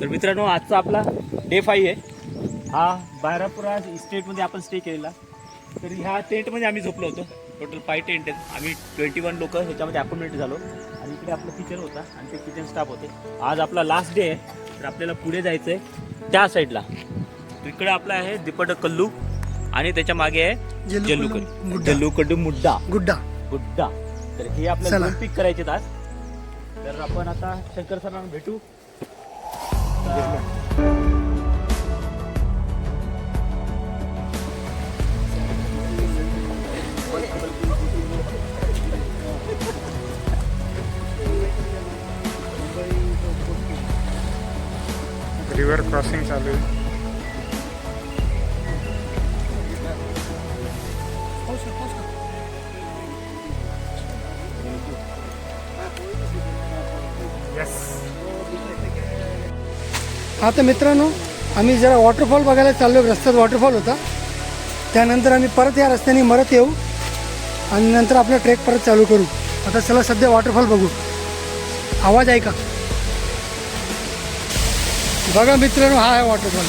तर मित्रांनो आजचा आपला डे 5 आहे. हा बारापुरा इस्टेटमध्ये आपण स्टे केलेला. तर ह्या टेंटमध्ये आम्ही झोपलो होतो. टोटल 5 टेंट आहेत. आम्ही 21 लोक ह्याच्यामध्ये अकोमोडेट झालो. आणि इकडे आपलं किचन होता आणि ते किचन स्टाफ होते. आज आपला लास्ट डे आहे. तर आपल्याला पुढे जायचं आहे त्या साईडला. इकडे आपला आहे दीपड कल्लू आणि त्याच्या मागे आहे जल्लूकडू मुड्डा गुड्डा. तर हे आपल्याला पिक करायचे आज. तर आपण आता शंकर सरांना भेटू. रिव्हर क्रॉसिंग चालू आहे. हा तर मित्रांनो आम्ही जरा वॉटरफॉल बघायला चाललो. रस्त्यात वॉटरफॉल होता. त्यानंतर आम्ही परत या रस्त्याने मरत येऊ आणि नंतर आपला ट्रेक परत चालू करू. आता चला सध्या वॉटरफॉल बघू. आवाज आहे का बघा मित्रांनो. हा आहे वॉटरफॉल.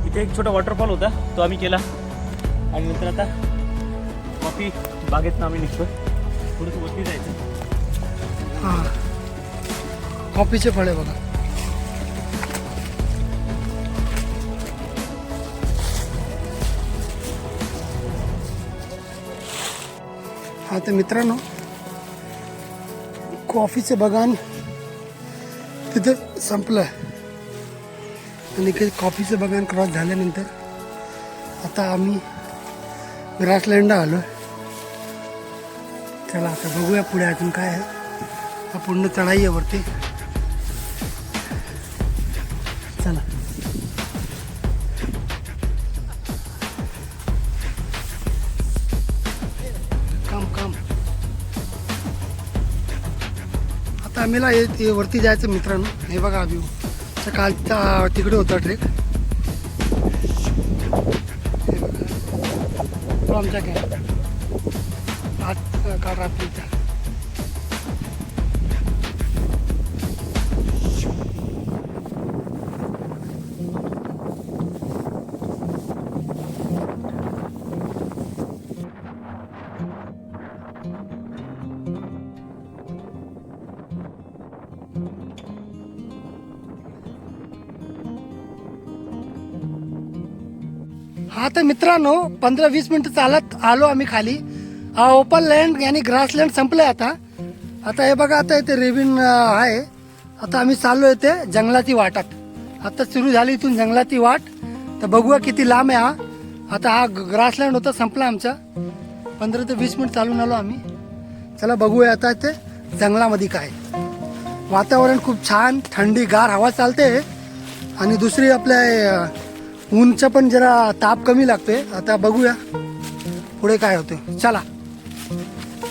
इथे एक छोटा वॉटरफॉल होता तो आम्ही केला आणि नंतर आता कॉफी बागेतनं आम्ही निघतो. थोडंसं वरती जायचं. हां कॉफीचे फळे बघा. हा तर मित्रांनो कॉफीचं बगान तिथं संपलं आणि काही कॉफीचं बगान क्रॉस झाल्यानंतर आता आम्ही ग्रासलँडला आलो. चला आता बघूया पुढे अजून काय आहे. हा पूर्ण चढाई आहे वरती. चला काम आता आम्हाला हे वरती जायचं मित्रांनो. हे बघा आधी कालचा तिकडे होता ट्रेक. हे बघा तो आमच्या काल रात्रीचा. हा तर मित्रांनो 15-20 मिनिटं चालत आलो आम्ही खाली. हा ओपन लँड यानी ग्रासलँड संपलंय आता. आता हे बघा आता इथे रेविन आहे. आता आम्ही चाललो इथे जंगलाची वाटात. आता सुरू झाली इथून जंगलाची वाट. तर बघूया किती लांब आहे हा. आता हा ग्रासलँड होता संपला आमचा. 15 ते 20 मिनिट चालून आलो आम्ही. चला बघूया आता इथे जंगलामध्ये काय. वातावरण खूप छान थंडी गार हवा चालते आणि दुसरी आपल्या ऊनचा पण जरा ताप कमी लागतोय. आता बघूया पुढे काय होतं. चला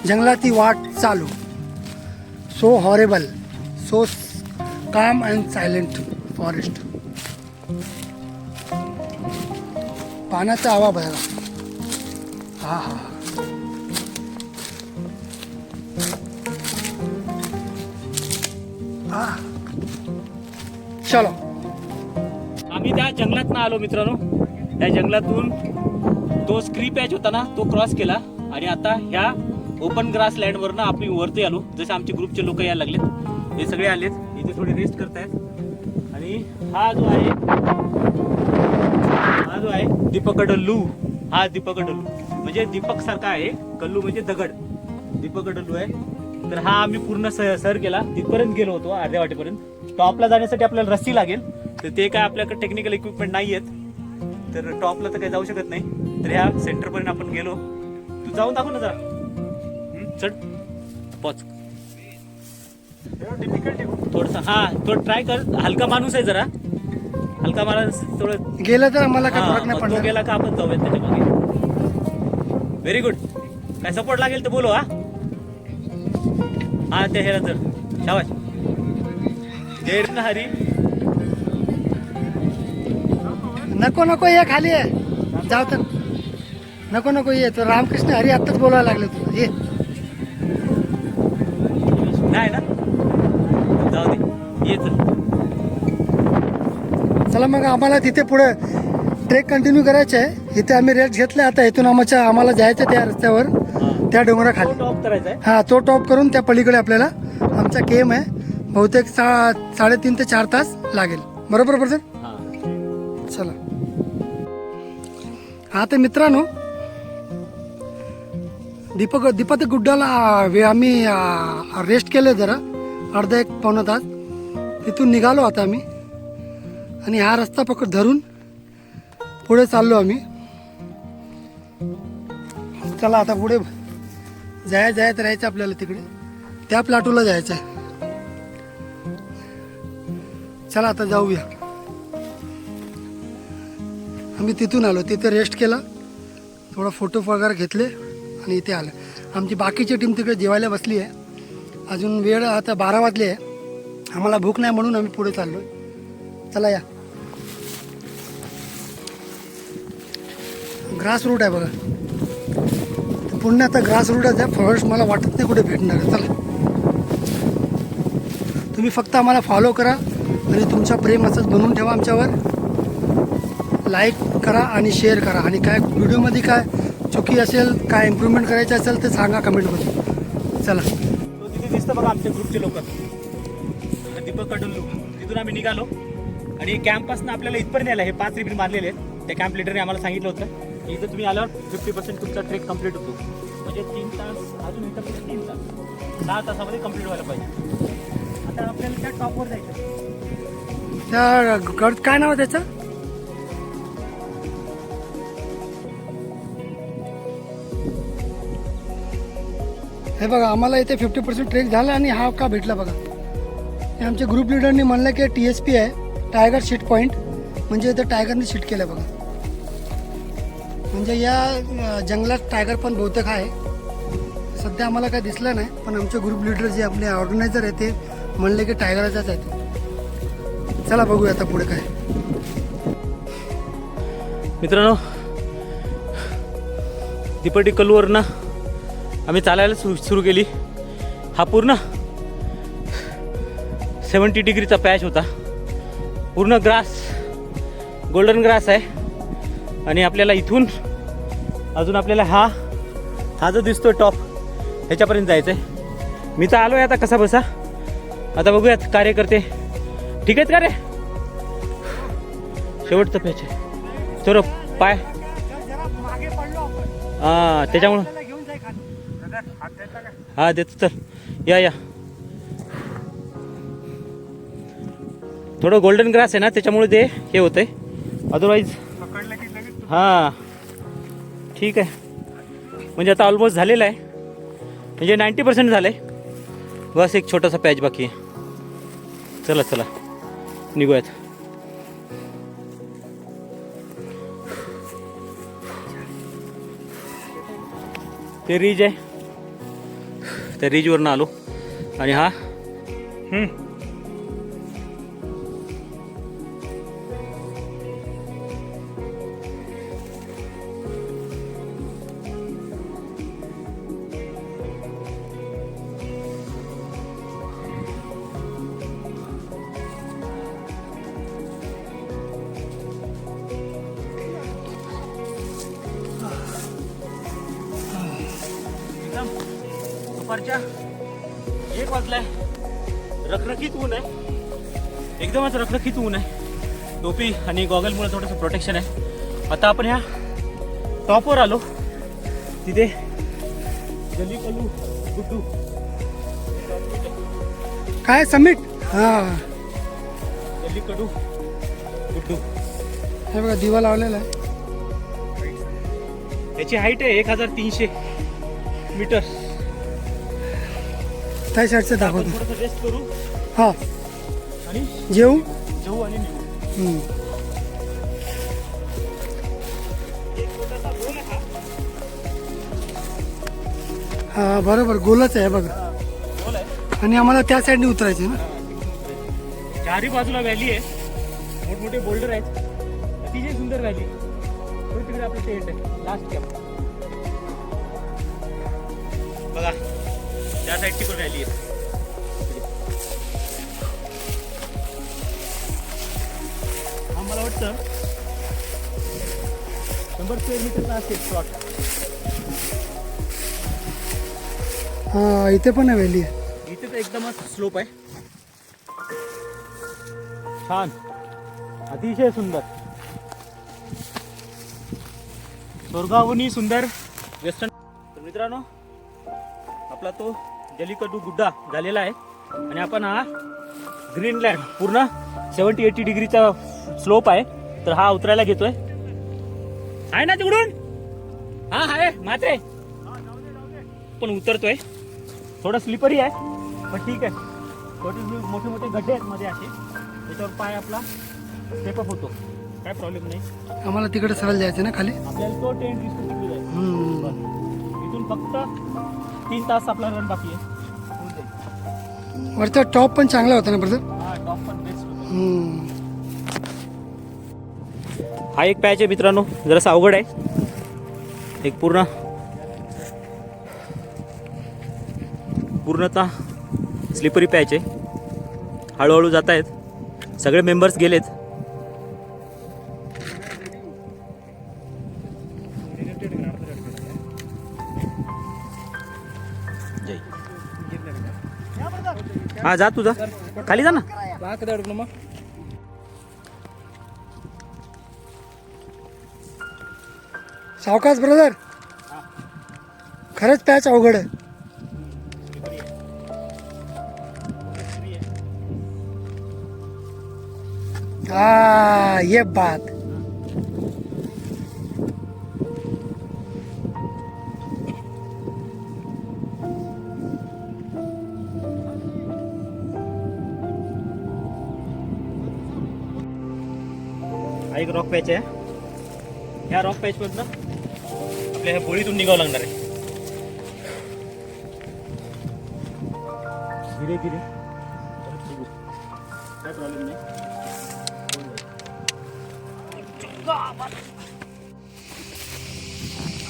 जंगलाची वाट चालू. सो हॉरेबल सो काम अँड सायलेंट फॉरेस्ट. पाण्याचा आवाज बघा. हा हा हा चलो. आम्ही त्या जंगलातनं आलो मित्रांनो. त्या जंगलातून तो स्क्री पॅच होता ना तो क्रॉस केला आणि आता ह्या ओपन ग्रास लँडवरनं आपण वरती आलो. जसे आमचे ग्रुपचे लोक यायला लागलेत. हे सगळे आलेत इथे थोडे रेस्ट करतायत. आणि हा जो आहे दीपकडल्लू. हा दीपकडल्लू म्हणजे दीपक सारखा आहे. कल्लू म्हणजे दगड. दीपकडल्लू आहे. तर हा आम्ही पूर्ण सर केला. तिथपर्यंत गेलो होतो अर्ध्या वाटेपर्यंत. टॉपला जाण्यासाठी आपल्याला रस्सी लागेल. तर ते काय आपल्याकडे टेक्निकल इक्विपमेंट नाही आहेत. तर टॉपला तर काही जाऊ शकत नाही. तर ह्या सेंटरपर्यंत आपण गेलो. तू जाऊन दाखव ना जरा. चढ पॉच. थोडस हा थोडं ट्राय कर. हलका माणूस आहे जरा. हलका माणूस थोडं गेलं तर आम्हाला काय फरक नाही तो पडणार. गेला का आपण जाऊयात त्याच्या मागे. Very good. काय सपोर्ट लागेल तर बोलो. हा ते ह्याला तर शाबाश. जय हरी. नको नको ये खाली आहे जाऊ तर. नको नको ये तर रामकृष्ण हरी आत्ताच बोलायला लागले तुला ये. नाही ना, जाऊ दे, ये चल. चला मग आम्हाला तिथे पुढे ट्रेक कंटिन्यू करायचे आहे. इथे आम्ही रेस्ट घेतले. आता इथून आम्हाला जायचं त्या रस्त्यावर त्या डोंगराखाली. टॉप करायचा आहे. हा तो टॉप करून त्या पलीकडे आपल्याला आमचा केम आहे. बहुतेक 3.5 ते 4 तास लागेल. बरोबर ब्रदर. चला हा तर मित्रांनो दीपक गुड्डाला आम्ही रेस्ट केलं जरा अर्धा 1-1.5 तास. तिथून निघालो आता आम्ही आणि हा रस्ता धरून पुढे चाललो आम्ही. चला आता पुढे जायचं राहायचं आपल्याला तिकडे त्या प्लाटूला जायचं आहे. चला आता जाऊया. आम्ही तिथून आलो, तिथे रेस्ट केला, थोडा फोटो वगैरे घेतले आणि इथे आलं. आमची बाकीची टीम तिकडे जेवायला बसली आहे. अजून वेळ आता 12 वाजले आहे. आम्हाला भूक नाही म्हणून आम्ही पुढे चाललो. चला या. ग्रास रूट आहे बघा. पुन्हा आता ग्रास रूटच आहे. फर्स्ट मला वाटत नाही कुठे भेटणार आहे. चला तुम्ही फक्त आम्हाला फॉलो करा आणि तुमचा प्रेम असंच बनवून ठेवा आमच्यावर. लाईक करा आणि शेअर करा आणि काय व्हिडिओमध्ये काय चुकी असेल, काय इम्प्रूव्हमेंट करायचं असेल ते सांगा कमेंटमध्ये. चला तो तिथे दिसतं बघा आमच्या ग्रुपचे लोक, दीपक कडुल्लू. तिथून आम्ही निघालो आणि कॅम्पपासून आपल्याला इथपर्यंत यायला हे 5 रिबीन मारलेले आहेत. त्या कॅम्प लिडरने आम्हाला सांगितलं होतं की इथं तुम्ही आल्यावर 50% तुमचा ट्रेक कंप्लीट होतो. म्हणजे 3 तास अजून इथं 3 तास 10 तासामध्ये कंप्लीट व्हायला पाहिजे. आता आपल्याला त्या टॉपवर जायचं. त्या गड काय नाव आहे त्याचं? हे बघा आम्हाला इथे 50% ट्रेक झाला आणि हा का भेटला बघा. हे आमच्या ग्रुप लिडरनी म्हणलं की TSP आहे, टायगर शीट पॉईंट. म्हणजे इथं टायगरने शीट केलं बघा. म्हणजे या जंगलात टायगर पण बहुतेक आहे. सध्या आम्हाला काय दिसलं नाही, पण आमचे ग्रुप लिडर जे आपले ऑर्गनायझर आहे ते म्हणले की टायगरचाच आहे ते. चला बघूया आता पुढे काय. मित्रांनो दीपटी कलूवरनं आम्ही चालायला सुरू केली. हा पूर्ण 70 डिग्रीचा पॅच होता. पूर्ण ग्रास, गोल्डन ग्रास आहे. आणि आपल्याला इथून अजून आपल्याला हा जो दिसतोय टॉप ह्याच्यापर्यंत जायचं आहे. मी तर आलो आहे आता कसा बसा. आता बघूयात कार्यकर्ते ठीक आहेत का रे. शेवटचं पॅच आहे. चलो पाय हां त्याच्यामुळं हा देतो. तर या थोडं गोल्डन ग्रास आहे ना त्याच्यामुळे ते हे होतंय. अदरवाईज हां ठीक आहे. म्हणजे आता ऑलमोस्ट झालेलं आहे. म्हणजे 90% झालं आहे. बस एक छोटासा पॅच बाकी आहे. चला निघूयात. ते रिज आहे, त्या रिजवरनं आलो आणि हा दुपारच्या 1 वाजलाय. रखरखीत ऊन आहे, एकदमच रखरखीत ऊन आहे. टोपी आणि गॉगलमुळे थोडंसं प्रोटेक्शन आहे. आता आपण ह्या टॉपवर आलो. तिथे जलीकलू गुड्डू काय समिट. हां जलीकडू गुड्डू. हे बघा दिवा लावलेला आहे. याची हाईट आहे 1300 मीटर. त्या साईडचं आपण दाखवतो. थोडंसं रेस्ट करू हां आणि जेऊ. जाऊ आणि निघू. एक छोटासा गोल आहे हा. हा बरोबर गोलच आहे बघा. गोल आहे. आणि आम्हाला त्या साईडने उतरायचं ना. चारही बाजूला व्हॅली आहे, मोठमोठे बोल्डर आहेत, अतिशय सुंदर व्हॅली. तिकडे आपलं टेंट आहे लास्ट कॅम्प बघा, त्या साईडची पण व्हॅली आहे. हा मला वाटतं 100 स्क्वेअर मीटरचा असेल प्लॉट. हा इथे पण व्हॅली आहे. इथे तर एकदमच स्लोप आहे, छान, अतिशय सुंदर, स्वर्गाहूनही सुंदर वेस्टर्न. तर मित्रांनो, आपला तो जलीकडू गुड्डा झालेला आहे आणि आपण हा ग्रीनलँड पूर्ण 70-80 डिग्रीचा स्लोप आहे. तर हा उतरायला घेतोय. आहे ना तिकडून? हा आहे मात्रे, पण उतरतोय. थोडं स्लिपरी आहे पण ठीक आहे. मोठे मोठे गड्डे आहेत मध्ये असे, त्याच्यावर पाय आपला स्टेपअप होतो, काय प्रॉब्लेम नाही. आम्हाला तिकडे सरळ जायचं ना खाली. आपल्याला तो टेंट दिसतो तिकडे जायचं. हम्म. इथून फक्त 3 तास आपला रन बाकी आहे. होऊन जाईल. वरचा टॉप पण चांगला होता ना ब्रदर. हा टॉप पण बेस्ट होतो. हा एक पॅच आहे मित्रांनो, जरासा अवघड आहे. एक पूर्णतः स्लिपरी पॅच आहे. हळूहळू जात आहेत, सगळे मेंबर्स गेलेत. हा जा तुझा, खाली जा ना. सावकाश ब्रदर, खरंच पॅच अवघड आहे. हा ये बात. हा एक रॉक पॅच आहे. ह्या रॉक पॅच मधनं आपल्या ह्या बोळीतून निघावं लागणार आहे धीरे धीरे. काय प्रॉब्लेम नाही.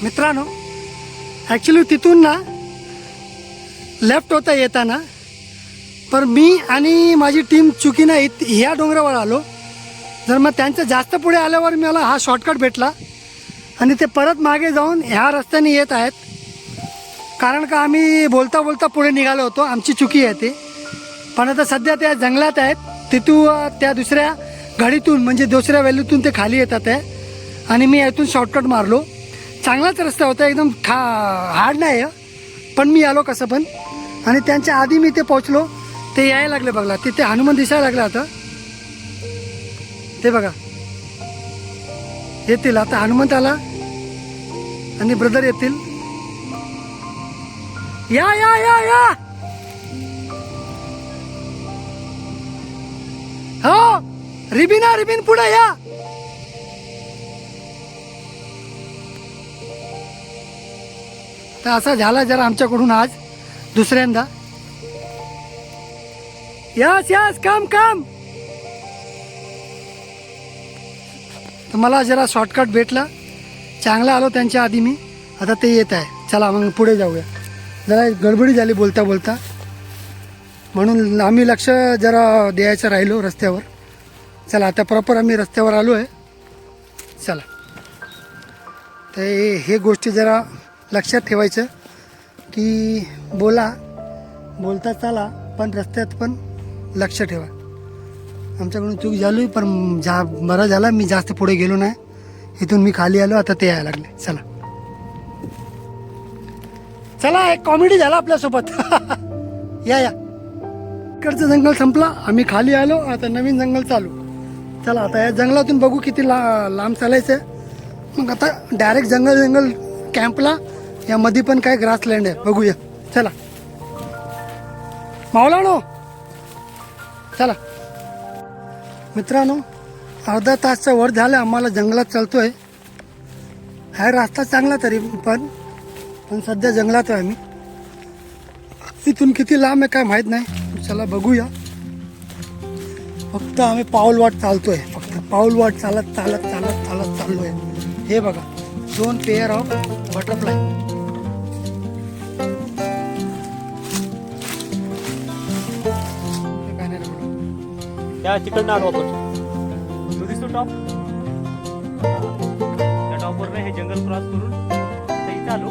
मित्रांनो, ॲक्च्युली तिथून ना लेफ्ट होता येताना, पण मी आणि माझी टीम चुकीनं ह्या डोंगरावर आलो. जर मग त्यांच्या जास्त पुढे आल्यावर मला हा शॉर्टकट भेटला आणि ते परत मागे जाऊन ह्या रस्त्याने येत आहेत. कारण का आम्ही बोलता बोलता पुढे निघालो होतो, आमची चुकी आहे ते. पण आता सध्या त्या जंगलात आहेत, तिथून त्या दुसऱ्या घडीतून म्हणजे दुसऱ्या व्हॅलीतून ते खाली येतात आहे आणि मी यातून शॉर्टकट मारलो. चांगलाच रस्ता होता, एकदम हार्ड नाही आहे, पण मी आलो कसं पण. आणि त्यांच्या आधी मी ते पोचलो. ते यायला लागले बघला, तिथे हनुमान दिसायला लागला. आता ते बघा येतील आता. हनुमंत आला आणि ब्रदर येतील. या या या या हो, रिबिन पुढे या. तर असा झाला जरा आमच्याकडून आज दुसऱ्यांदा. यस यस कम कम. तर मला जरा शॉर्टकट भेटला, चांगला आलो त्यांच्या आधी मी. आता ते येत आहे. चला मग पुढे जाऊया. जरा गडबडी झाली बोलता बोलता, म्हणून आम्ही लक्ष जरा द्यायचं राहिलो रस्त्यावर. चला आता प्रॉपर आम्ही रस्त्यावर आलो आहे. चला, तर हे गोष्टी जरा लक्षात ठेवायचं की बोलता चला, पण रस्त्यात पण लक्ष ठेवा. आमच्याकडून चूक झाली, पण बरं झाला मी जास्त पुढे गेलो नाही. इथून मी खाली आलो, आता ते यायला लागले. चला एक कॉमेडी झाला आपल्यासोबत. या या. इकडचं जंगल संपला, आम्ही खाली आलो, आता नवीन जंगल चालू. चला आता या जंगलातून बघू किती लांब चालायचं आहे. मग आता डायरेक्ट जंगल कॅम्पला. यामध्ये पण काय ग्रासलँड आहे, बघूया. चला मावलानो, चला. मित्रांनो, अर्धा तासचा वर झाला आम्हाला जंगलात चालतोय. हा रस्ता चांगला तरी पण सध्या जंगलात आहे आम्ही. इथून किती लांब आहे काय माहित नाही, चला बघूया. फक्त आम्ही पाऊलवाट चालतोय, फक्त पाऊलवाट चालत चालत चालत चालत चाललोय. हे बघा 2 पेअर ऑफ बटरफ्लाय. त्या तिकडनं आलो आपण. तो दिसतो टॉप, त्या टॉपवरनं हे जंगल क्रॉस करून आता इथे आलो.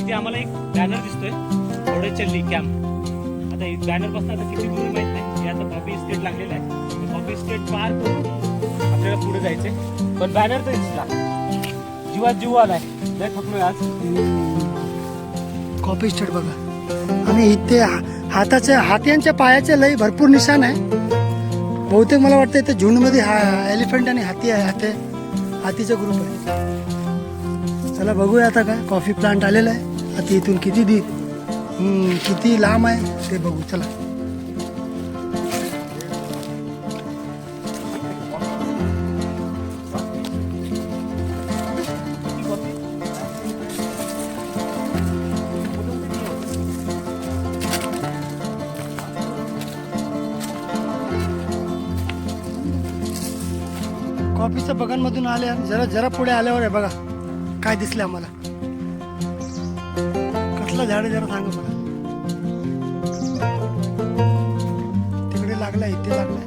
इथे आम्हाला एक बॅनर दिसतोय, ओडेचल्ली कॅम्प. आता बॅनर पासून आता किती दूर माहित नाही. हे आता कॉफी इस्टेट लागलेलं आहे. कॉफी इस्टेट पार करून आपल्याला पुढे जायचंय. पण बॅनर तर दिसला, जीवात जीव आलाय. लय थकलोय आज. कॉफी स्टेट बघा. आणि इथे हात्यांच्या पायाचे लई भरपूर निशाण आहे. बहुतेक मला वाटतं इथे झुंडमध्ये एलिफंट आणि हाती आहे. हातीचा ग्रुप आहे. चला बघूया आता काय कॉफी प्लांट आलेला आहे. आता इथून किती लांब आहे ते बघू. चला कॉफीच्या बगांमधून आले. जरा पुढे आल्यावर आहे बघा काय दिसलं आम्हाला. कसला झाड आहे जरा सांगा मला. तिकडे लागलाय, इथे लागलाय.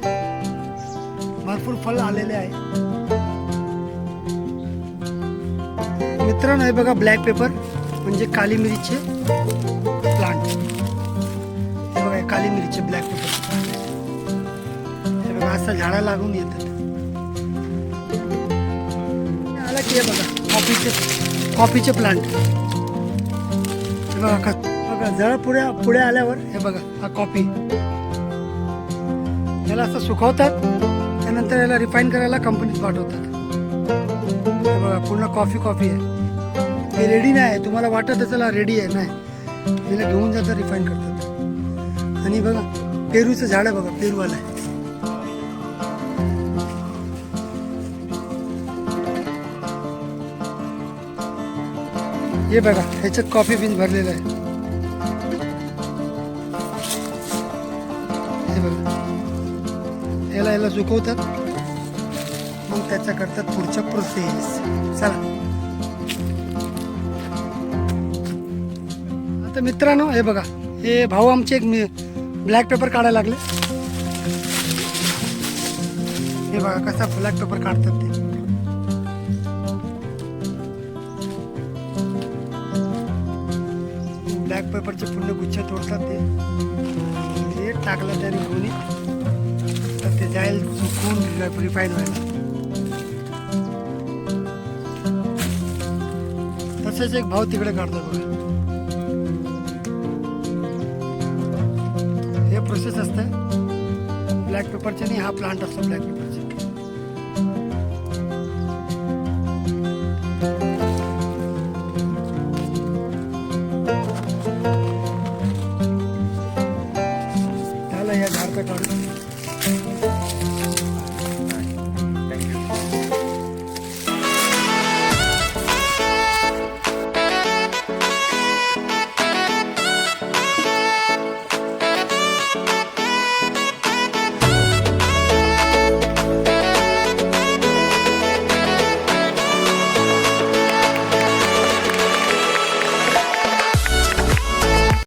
भरपूर फळ आलेले आहे. मित्रांनो हे बघा ब्लॅक पेपर म्हणजे काली मिरीचे प्लांट. हे बघा काली मिरीचे ब्लॅक पेपर. हे बघा असं झाडा लागून येतात. हे बघा कॉफीचे प्लांट. हे बघा जरा पुढे आल्यावर हे बघा हा कॉफी. याला असं सुकवतात, त्यानंतर याला रिफाईन करायला कंपनीत पाठवतात. हे बघा पूर्ण कॉफी आहे. हे रेडी नाही आहे, तुम्हाला वाटत चला रेडी आहे, नाही. याला घेऊन जातात, रिफाईन करतात. आणि बघा पेरूचं झाड आहे बघा, पेरूवाला आहे. हे बघा ह्याच्यात कॉफी बीन भरलेलं आहे. हे बघा याला सुकवतात, मग त्याचा करतात पुढच्या प्रोसेस. चला आता मित्रांनो हे बघा हे भाऊ आमचे एक ब्लॅक पेपर काढायला लागले. हे बघा कसा ब्लॅक पेपर काढतात ते. ब्लॅक पेपरचे पूर्ण गुच्छ तोडतात ते टाकलं तरी कोणी तर ते जाईल सुकून रिफाईन व्हायला. तसेच एक भाव तिकडे काढतो बघा. हे प्रोसेस असतं ब्लॅक पेपरचे आणि हा प्लांट असतो ब्लॅक पेपर.